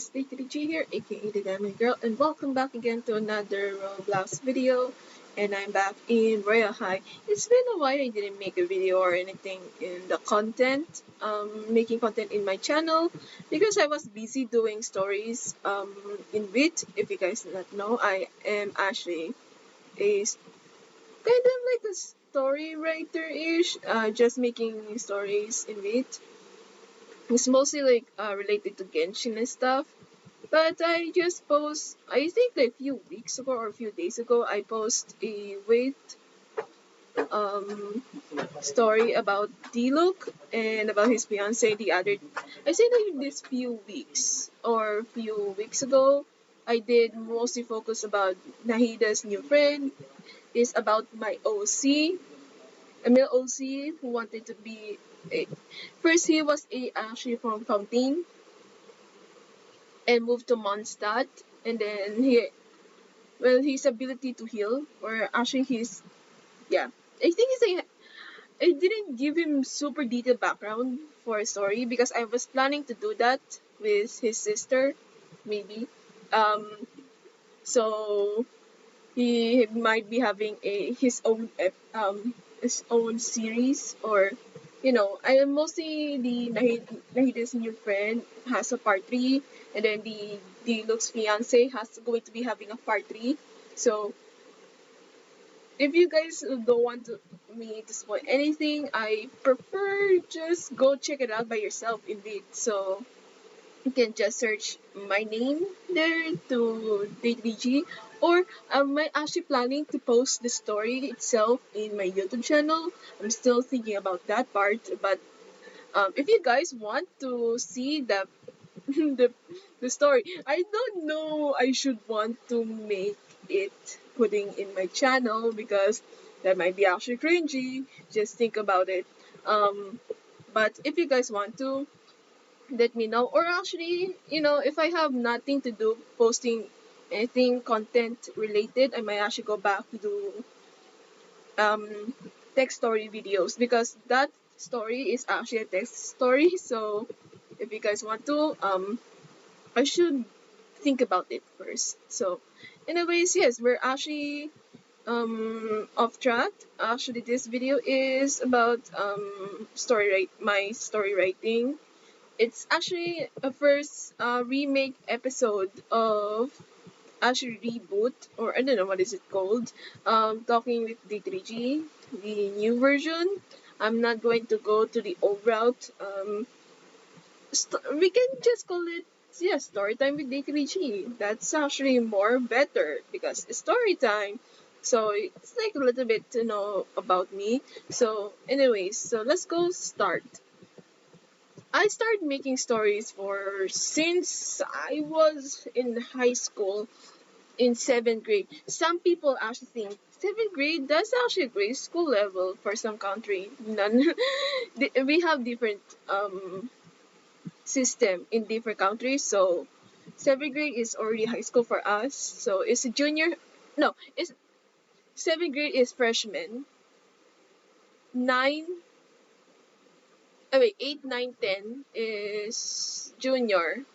guys, Dhey TDG here, aka the Diamond Girl, and welcome back again to another Roblox video. And I'm back in Royale High. It's been a while I didn't make a video or anything in the content, making content in my channel because I was busy doing stories in Wit. If you guys do not know, I am actually a kind of like a story writer-ish, just making stories in Wit. It's mostly like related to Genshin and stuff. But I just post, I think like a few weeks ago or a few days ago, I post a um story about D-Look and about his fiance the other. I say like this few weeks or few weeks ago. I did mostly focus about Nahida's new friend. Is about my OC, a male OC who wanted to be a. First, he was a actually from Fountain and moved to Mondstadt, and then his ability to heal, or actually his, yeah, I think it's like, I didn't give him super detailed background for a story because I was planning to do that with his sister, maybe. Um, so he might be having his own series, or I am mostly the Nahida's new friend has a part 3, and then the Luke's fiance has going to be having a part 3. So if you guys don't want me to spoil anything, I prefer just go check it out by yourself indeed. So you can just search my name there to Dhey TDG, or am I actually planning to post the story itself in my YouTube channel? I'm still thinking about that part, but if you guys want to see the the story, I don't know I should want to make it putting in my channel because that might be actually cringy. Just think about it. But if you guys want to, let me know. Or actually, if I have nothing to do posting anything content related, I might actually go back to do um text story videos because that story is actually a text story. So if you guys want to, I should think about it first. So anyways, yes, we're actually off track. Actually, this video is about my story writing. It's actually a first remake episode of actually reboot, or I don't know what is it called. Talking with Dhey TDG, the new version. I'm not going to go to the old route. We can just call it, yeah, story time with Dhey TDG. That's actually more better because it's story time. So it's like a little bit to know about me. So anyways, so let's go start. I started making stories for since I was in high school in 7th grade. Some people actually think 7th grade, that's actually a grade school level for some country. None. We have different system in different countries. So 7th grade is already high school for us. So it's a junior. No, it's 7th grade is freshman. 9 oh wait, 8, 9, 10 is junior.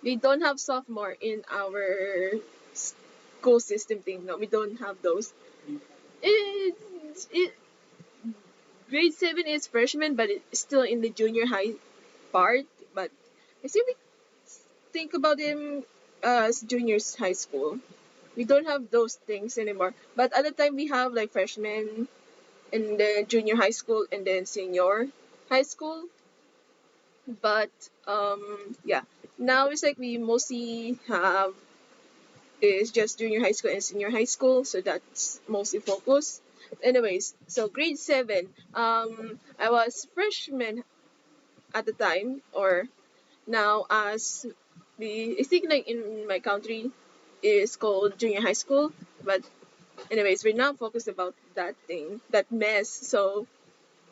We don't have sophomore in our school system thing. No, we don't have those. It grade 7 is freshman, but it's still in the junior high part. But I still think about him as juniors high school. We don't have those things anymore. But at the time we have like freshman and then junior high school and then senior high school. But yeah, now it's like we mostly have is just junior high school and senior high school, so that's mostly focused. Anyways, so grade 7, I was freshman at the time, or now as I think like in my country is called junior high school, but anyways, we're now focused about that thing, that mess. So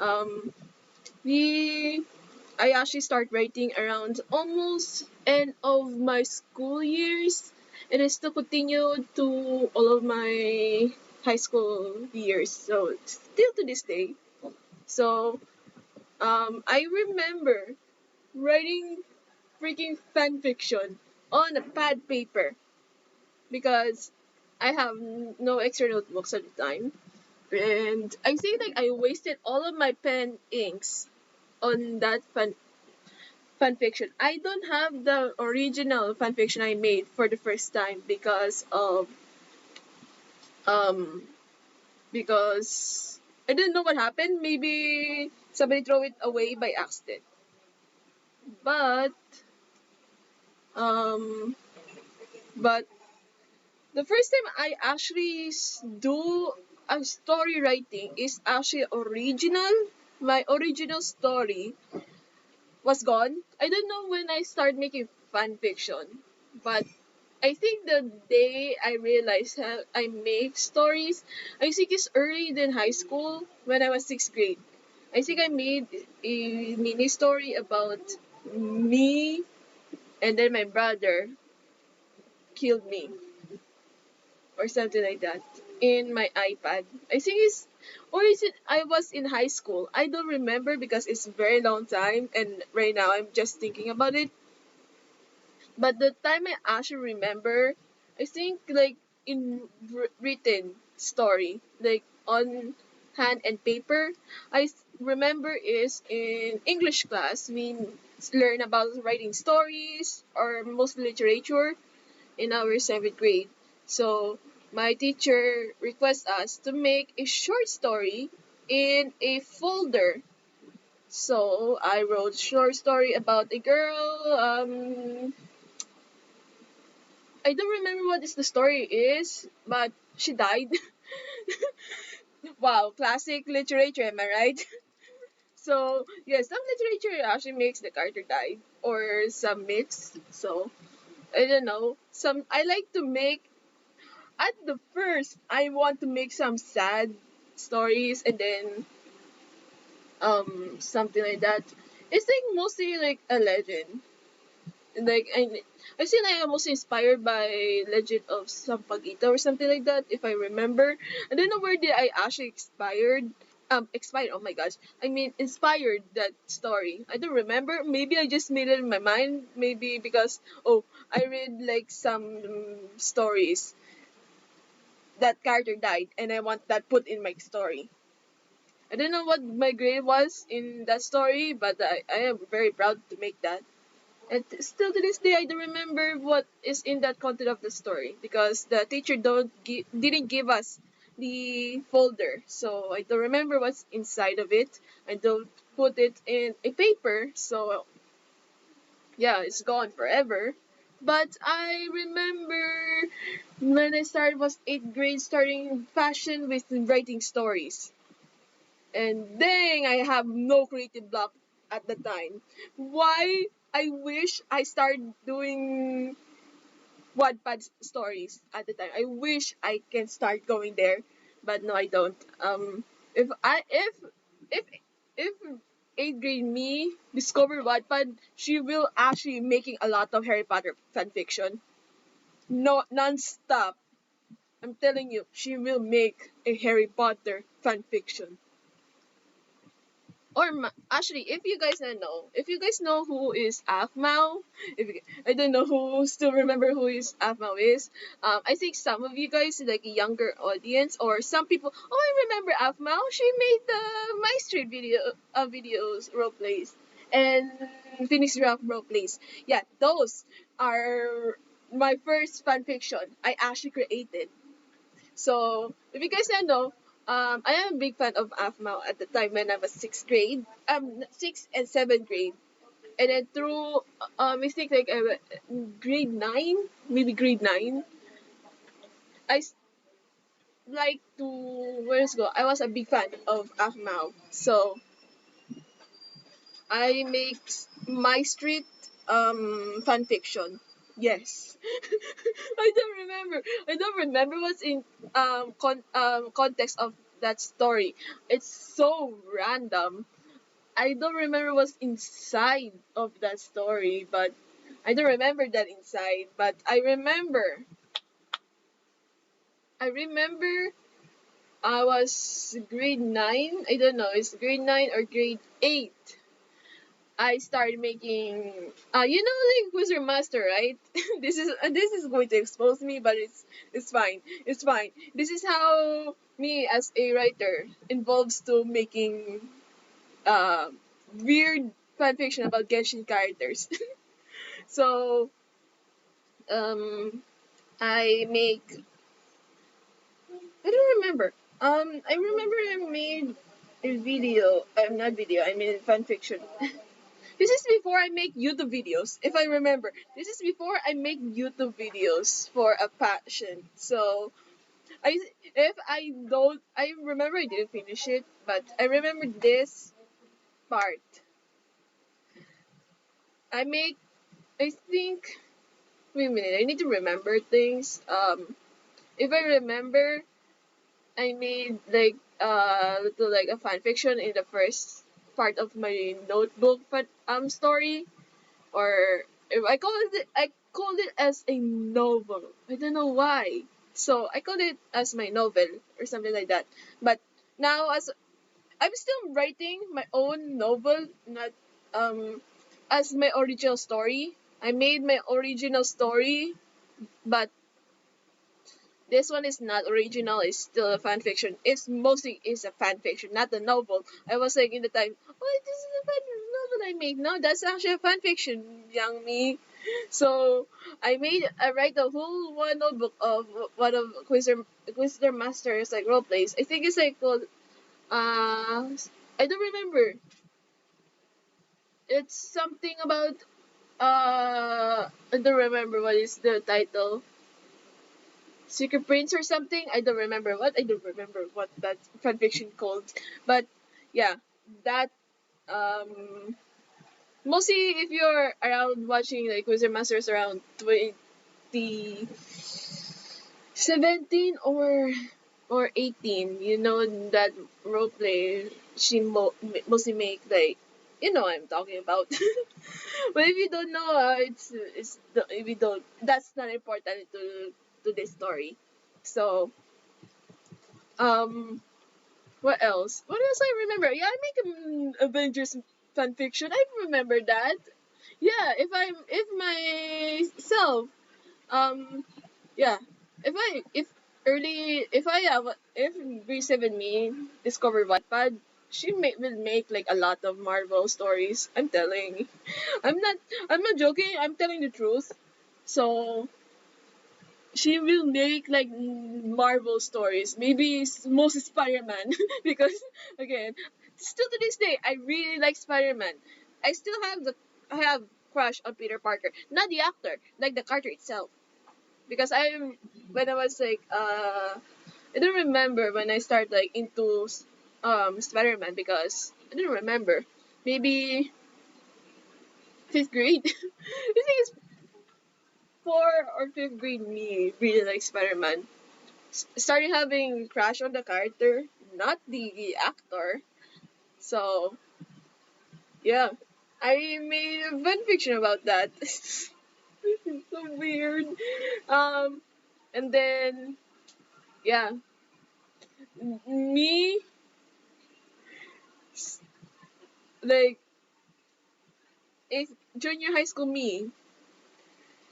um we I actually start writing around almost end of my school years, and I still continue to all of my high school years. So still to this day. So I remember writing freaking fan fiction on a pad paper because I have no extra notebooks at the time. And I think like I wasted all of my pen inks on that fan fiction. I don't have the original fan fiction I made for the first time um because I didn't know what happened. Maybe somebody throw it away by accident. But um but the first time I actually do a story writing is actually original. My original story was gone. I don't know when I started making fan fiction, but I think the day I realized how I make stories, I think it's early in high school when I was sixth grade. I think I made a mini story about me and then my brother killed me or something like that in my iPad. I think it's or is it I was in high school. I don't remember because it's a very long time and right now I'm just thinking about it. But the time I actually remember, I think like in written story, like on hand and paper, remember is in English class we learn about writing stories or mostly literature in our seventh grade. So my teacher requests us to make a short story in a folder. So I wrote short story about a girl. I don't remember what is the story is, but she died. Wow, classic literature, am I right? So yeah, some literature actually makes the character die or some myths. So I don't know. Some I like to make at the first I want to make some sad stories and then something like that. It's like mostly like a legend. Like I feel like I'm also inspired by Legend of Sampaguita or something like that. If I remember, I don't know where did I actually expired. Oh my gosh, I mean inspired that story. I don't remember. Maybe I just made it in my mind. Maybe because I read like some stories that character died and I want that put in my story. I don't know what my grade was in that story, but I am very proud to make that. And still to this day, I don't remember what is in that content of the story because the teacher didn't give us the folder, so I don't remember what's inside of it. I don't put it in a paper, so yeah, it's gone forever. But I remember when I started was eighth grade, starting fashion with writing stories. And dang, I have no creative block at the time. Why? I wish I started doing Wattpad stories at the time. I wish I can start going there, but no, I don't. If I if if eighth grade me discover Wattpad, she will actually making a lot of Harry Potter fan fiction. No, non-stop. I'm telling you, she will make a Harry Potter fan fiction. Or actually, if you guys know who is Afmao, I don't know who still remember who is Afmao is. I think some of you guys like a younger audience or some people. Oh, I remember Afmao. She made the My Street videos role plays and Phoenix Ralph role plays. Yeah, those are my first fan fiction I actually created. So if you guys don't know, I am a big fan of Afmao at the time when I was sixth grade, sixth and seventh grade, and then through I think like grade nine, maybe grade nine, I like to where's go. I was a big fan of Afmao, so I make my street fan fiction. Yes. I don't remember what's in context of that story. It's so random. I don't remember what's inside of that story, but I don't remember that inside, but I remember I was grade 9. I don't know, it's grade 9 or grade 8. I started making, like Wizard Master, right? This is going to expose me, but it's fine. It's fine. This is how me as a writer involves to making uh, weird fanfiction about Genshin characters. So um, I make. I don't remember. I remember I made a video. Not video. I mean fanfiction. This is before I make YouTube videos, if I remember. This is before I make YouTube videos for a passion. So I remember I didn't finish it, but I remember this part. I make I think wait a minute, I need to remember things. If I remember, I made like little like a fan fiction in the first part of my notebook story, or if I called it as a novel. I don't know why. So I called it as my novel or something like that. But now as I'm still writing my own novel, not as my original story. I made my original story, but this one is not original. It's still a fan fiction. It's mostly is a fan fiction, not a novel. I was like in the time, oh, this is a fan novel I made. No, that's actually a fan fiction, young me. So I write a whole one notebook of one of Quizzer Masters like role plays. I think it's like called I don't remember. It's something about I don't remember what is the title. Secret Prince or something. I don't remember what. I don't remember what that fanfiction called. But yeah, that mostly if you're around watching like Wizard Masters around 2017 or 18, you know that roleplay she mostly make like what I'm talking about. But if you don't know, if you don't, that's not important to this story. So um, what else? What else I remember? Yeah, I make an Avengers fan fiction. I remember that. Yeah, if myself um yeah if grade 7 me discovered Wattpad, will make like a lot of Marvel stories. I'm telling. I'm not I'm not joking. I'm telling the truth. So she will make like Marvel stories. Maybe most Spider-Man because again, still to this day, I really like Spider-Man. I still have I have crush on Peter Parker, not the actor, like the character itself. Because when I was like I don't remember when I started like into Spider-Man because I didn't remember. Maybe fifth grade. I think it's 4th or 5th grade. Me really like Spider-Man. Started having crush on the character, not the actor. So yeah, I made a fan fiction about that. This is so weird. Um, and then yeah, me like if junior high school me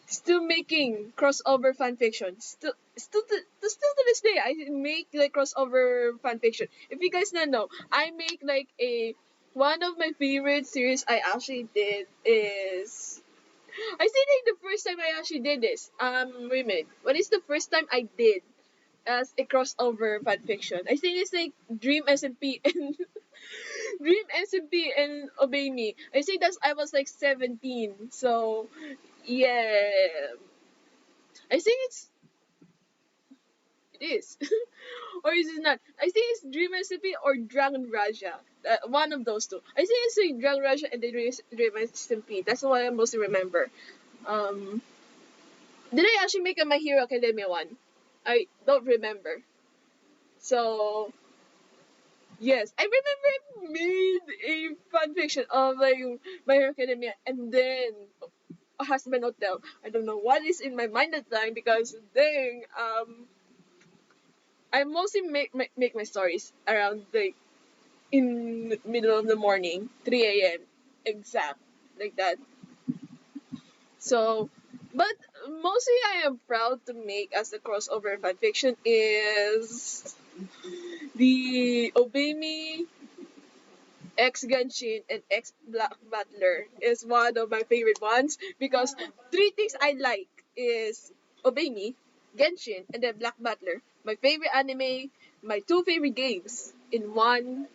still making crossover fan fiction. Still to this day, I make like crossover fan fiction. If you guys not know, I make like a one of my favorite series I actually did is I think like the first time I actually did this. Wait a minute. What is the first time I did as a crossover fan fiction? I think it's like Dream SMP and Dream SMP and Obey Me. I think I was like 17. So yeah, I think it is, or is it not? I think it's Dream SMP or Dragon Raja. One of those two. I think it's like Dragon Raja and the Dream SMP. That's what I mostly remember. Um, did I actually make a My Hero Academia one? I don't remember. So yes, I remember I made a fan fiction of like My Hero Academia, and then a husband hotel. I don't know what is in my mind at the time because dang I mostly make my stories around like in middle of the morning, 3 a.m. exact like that. So, but mostly I am proud to make as a crossover fan fiction is the Obey Me, X Genshin, and X Black Battler is one of my favorite ones because three things I like is Obey Me, Genshin, and then Black Battler. My favorite anime, my two favorite games in one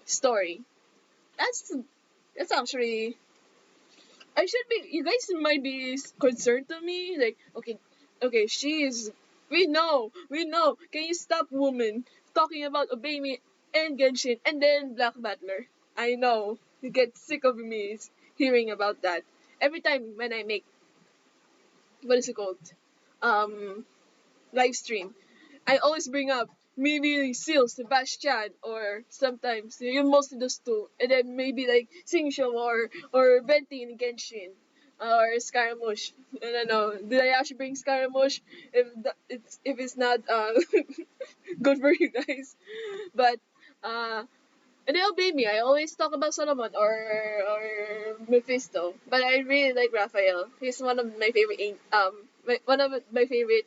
story. That's that's actually I should be. You guys might be concerned to me. Like, okay, okay, she is. We know. Can you stop, woman, talking about Obey Me and Genshin and then Black Battler? I know you get sick of me hearing about that every time when I make what is it called, um, live stream. I always bring up maybe Seal, Sebastian, or sometimes you mostly those two, and then maybe like Singsho or Venti in Genshin, or Scaramouche. I don't know. Did I actually bring Scaramouche? If it's not good for you guys, but uh and they'll be me. I always talk about Solomon or Mephisto, but I really like Raphael. He's one of my favorite one of my favorite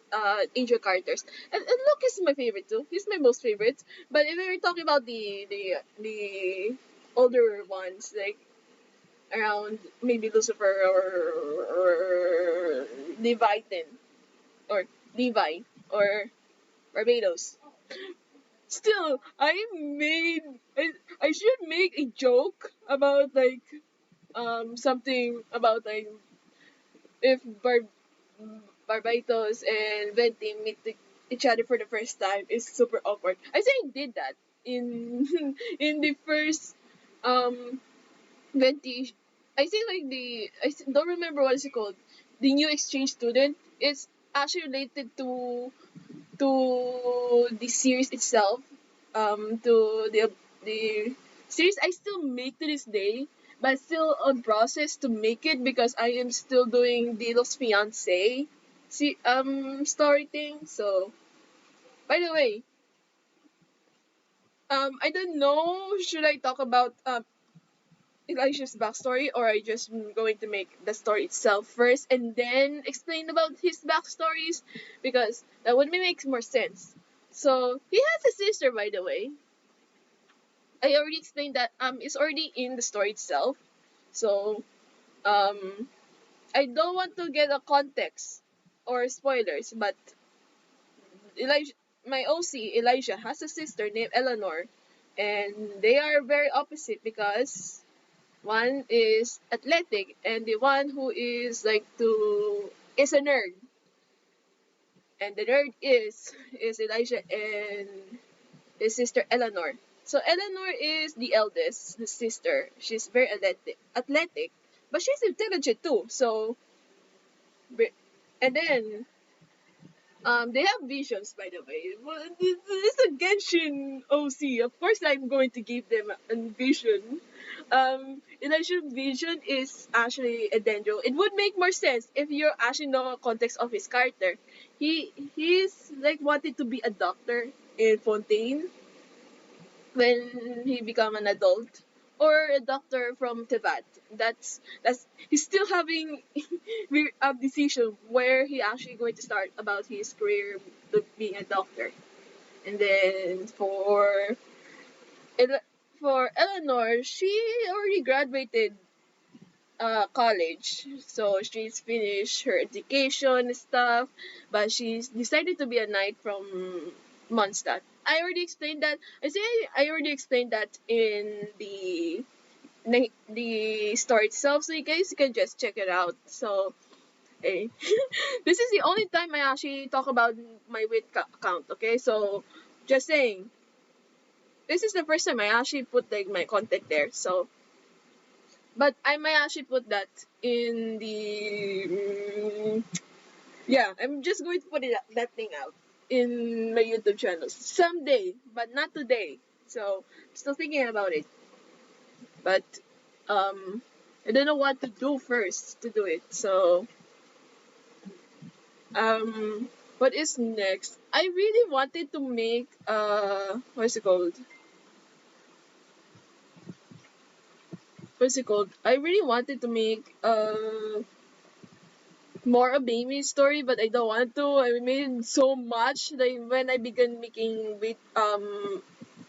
angel characters. And Luke is my favorite too. He's my most favorite. But if we were talking about the older ones, like around maybe Lucifer or Leviathan or Levi or Barbados. Still, I should make a joke about like something about like if Barbados and Venti meet each other for the first time is super awkward. I think I did that in in the first um Venti. I think like don't remember what is it called. The new exchange student. It's actually related to the series itself, to the series I still make to this day, but still on process to make it because I am still doing the Los Fiance story thing. So by the way, I don't know should I talk about Elijah's backstory or I just going to make the story itself first and then explain about his backstories because that would make more sense. So he has a sister, by the way. I already explained that it's already in the story itself. So um I don't want to get a context or spoilers, but Elijah, my OC Elijah has a sister named Eleanor, and they are very opposite because one is athletic and the one who is like to is a nerd. And the nerd is Elijah and his sister Eleanor. So Eleanor is the eldest, the sister. She's very athletic, but she's intelligent too. So and then they have visions, by the way. Well, it's a Genshin OC. Of course, I'm going to give them a vision. Elijah vision is actually a Dendro. It would make more sense if you actually know the context of his character. He's like wanted to be a doctor in Fontaine when he become an adult, or a doctor from Tibet. That's he's still having a decision where he actually going to start about his career to being a doctor. And then Ele- for Eleanor, she already graduated college, so she's finished her education and stuff, but she's decided to be a knight from Mondstadt. I already explained that. I already explained that in the story itself, so you guys can just check it out. So, hey, this is the only time I actually talk about my weight count. Okay, so just saying, this is the first time I actually put like my content there. So, but I might actually put that in the yeah. I'm just going to put that thing out in my YouTube channel someday, but not today. So, still thinking about it. But um I don't know what to do first to do it. So um what is next? I really wanted to make what's it called? what's it called? I really wanted to make more a baby story, but I don't want to. I made so much that when I began making with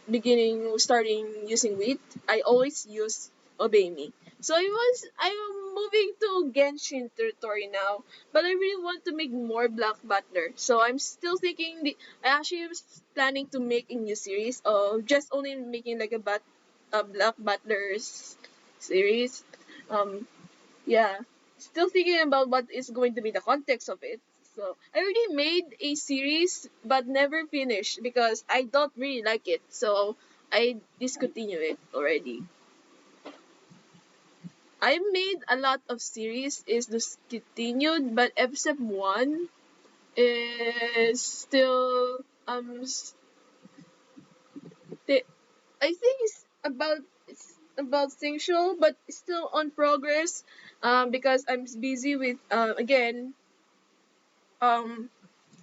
beginning starting using wheat, I always use Obey. So I'm moving to Genshin territory now, but I really want to make more Black Butler. So I'm still thinking I actually was planning to make a new series of just only making like a Black Butler's series. Um yeah, still thinking about what is going to be the context of it. So I already made a series but never finished because I don't really like it. So I discontinue it already. I made a lot of series is discontinued, but episode one is still I think it's about sexual, but still on progress. Because I'm busy with again um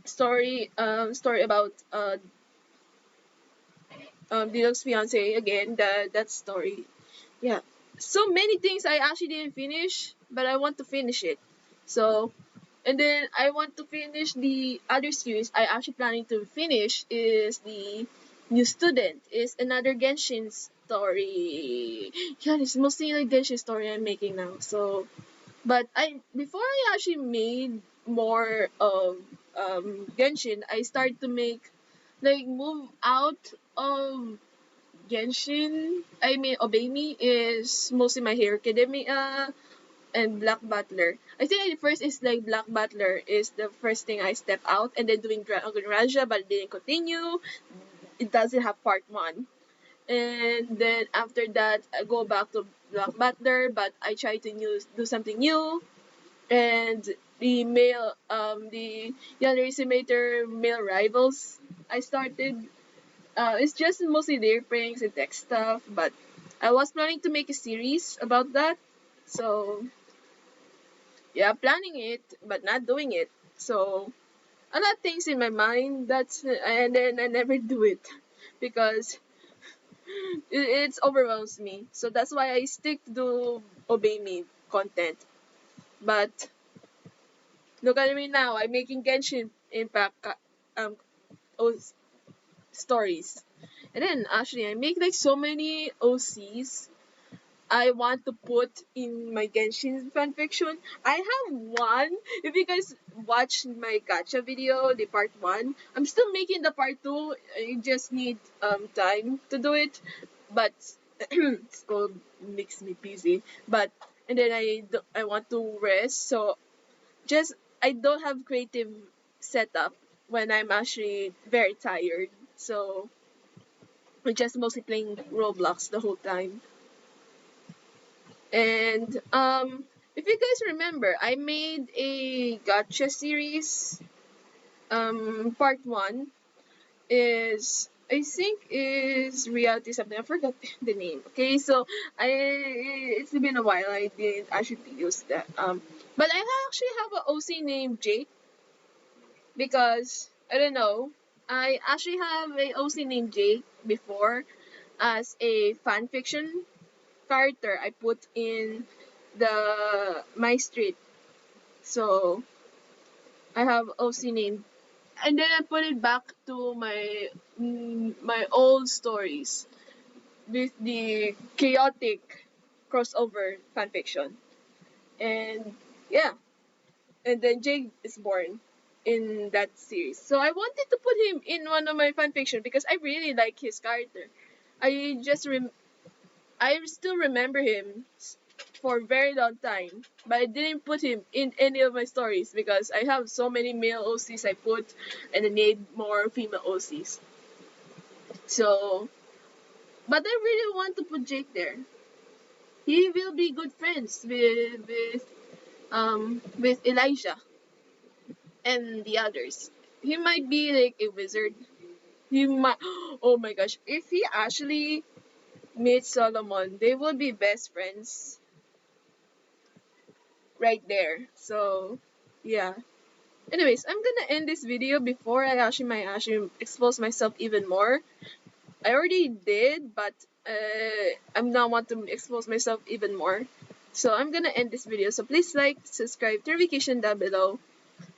story about Diluc's fiance again, that story. Yeah. So many things I actually didn't finish, but I want to finish it. So and then I want to finish the other series I actually planning to finish is the new student is another Genshin story. Yeah, it's mostly like Genshin story I'm making now. So but I before I actually made more of Genshin, I started to make like move out of Genshin. I mean, Obey Me is mostly My Hero Academia and Black Butler. I think the first is like Black Butler is the first thing I step out, and then doing Dragon Raja, but it didn't continue. It doesn't have part one. And then after that, I go back to Black Butler, but I try to do something new. And the Young Simulator male rivals I started. It's just mostly their pranks and tech stuff, but I was planning to make a series about that. So yeah, planning it, but not doing it. So a lot of things in my mind. And then I never do it because it overwhelms me. So that's why I stick to Obey Me content. But look at me now. I'm making Genshin Impact um stories. And then actually I make like so many OCs I want to put in my Genshin fanfiction. I have one. If you guys watch my gacha video, the part one, I'm still making the part two. I just need time to do it, but school makes me busy. But and then I want to rest, so just I don't have creative setup when I'm actually very tired. So we're just mostly playing Roblox the whole time. And if you guys remember, I made a gotcha series. Part one is I think is reality something. I forgot the name. Okay, so I it's been a while. I didn't actually use that. But I actually have an OC named Jake because I don't know. I actually have a OC named Jake before as a fan fiction character I put in the my street. So I have OC name, and then I put it back to my old stories with the chaotic crossover fanfiction, and yeah, and then Jake is born in that series. So I wanted to put him in one of my fanfiction because I really like his character. I just I still remember him for a very long time, but I didn't put him in any of my stories because I have so many male OCs I put, and I need more female OCs. So, but I really want to put Jake there. He will be good friends with Elijah and the others. He might be like a wizard. He might. Oh my gosh! If he actually meets Solomon, they will be best friends right there. So, yeah. Anyways, I'm gonna end this video before I actually might actually expose myself even more. I already did, but I'm not want to expose myself even more. So I'm gonna end this video. So please like, subscribe, to vacation down below,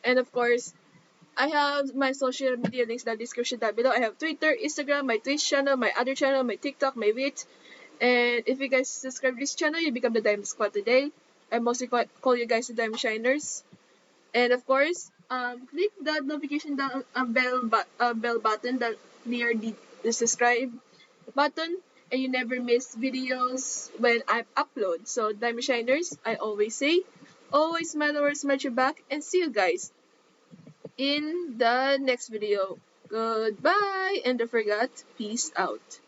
and of course, I have my social media links in the description down below. I have Twitter, Instagram, my Twitch channel, my other channel, my TikTok, my Wit. And if you guys subscribe to this channel, you become the Diamond Squad today. I mostly call you guys the Diamond Shiners. And of course, click the notification bell button that near the subscribe button, and you never miss videos when I upload. So Diamond Shiners, I always say, always smile or smile your back, and see you guys in the next video. Goodbye, and don't forget, peace out.